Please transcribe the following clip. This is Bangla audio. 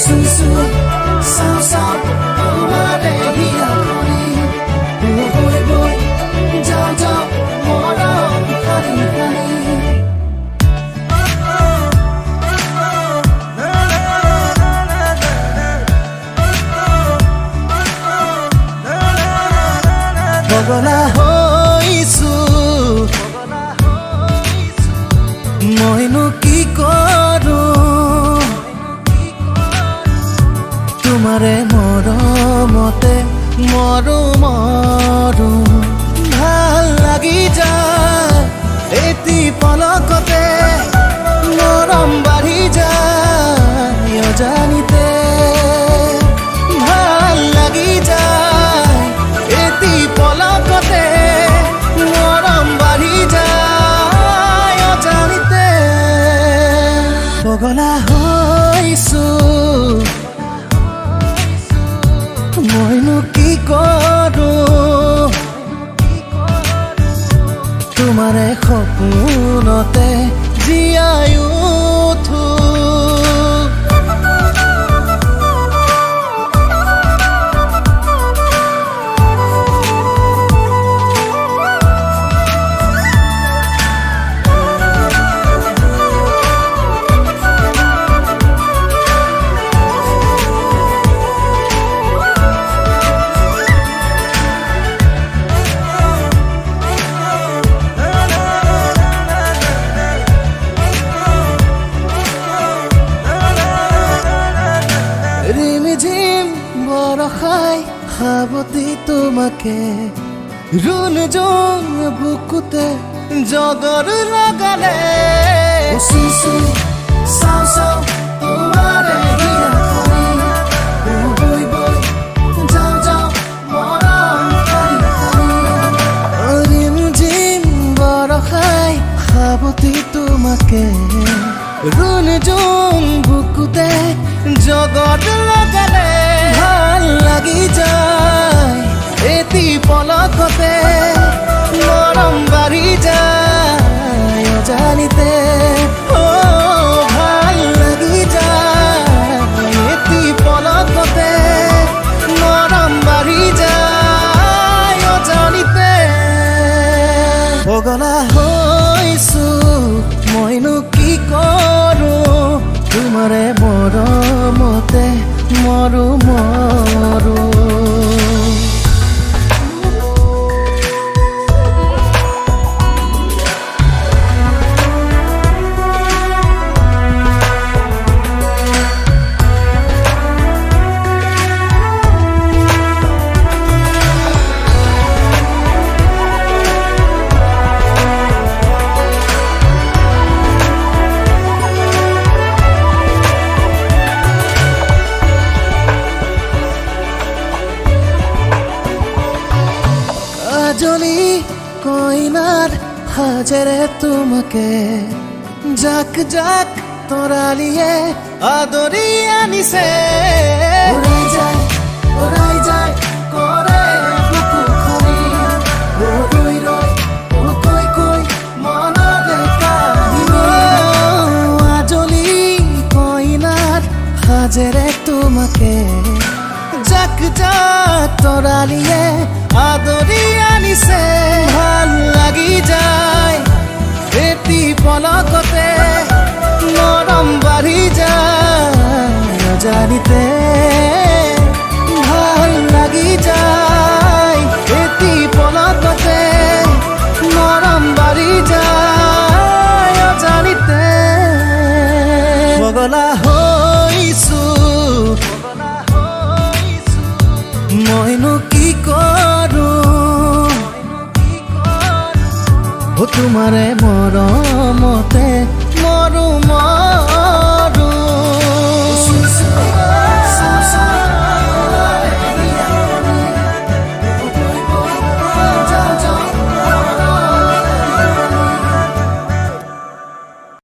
sweet sweet sound sound তোমারে হিয়া করি boy boy যাও যাও মরম খালি খালি পগলা হৈছো মইনো কি কৰো তোমাৰে মৰমতে মৰো মৰো ভাল লাগি যায় এটি পলকতে মৰম বাঢ়ি যায় অজানিতে ভাল লাগি যায় এটি পলকতে মৰম বাঢ়ি যায় অজানিতে পগলা হৈছো মইনো কি কৰো তোমাৰে সপোনতে জীয়াই উঠো রিমঝিম বরখাই খাবতি তোমাকে রুন জোন বুকুতে জগর লাগালে সুসু সাও সাও তোমারে হিয়া করি বই বই যাও যাও মরম খালি খালি রিমঝিম বরখাই খাবতি তোমাকে রুন জোন বুকুতে জগত লগালে ভাল লাগি যায় এটি পলকতে মৰম বাঢ়ি যায় অজানিতে ভাল লাগি যায় এটি পলকতে মৰম বাঢ়ি যায় অজানিতে পগলা হৈছো মইনো কি কৰো তোমাৰে মৰমতে মৰো মৰো জলি কইনার হাজারে তোমাকে জাক জাক তোরালিয়ে আদরি আনিছে ওরাই যায় করে বুকু খরি রই রই কই কই মনলে কাহিনী আজলি কইনার হাজারে তোমাকে জাক জাক তোরালিয়ে আদরি আনিছে ভাল লাগি যায় এটি পলকতে মৰম বাঢ়ি যায় অজানিতে ভাল লাগি যায় এটি পলকতে মৰম বাঢ়ি যায় অজানিতে পগলা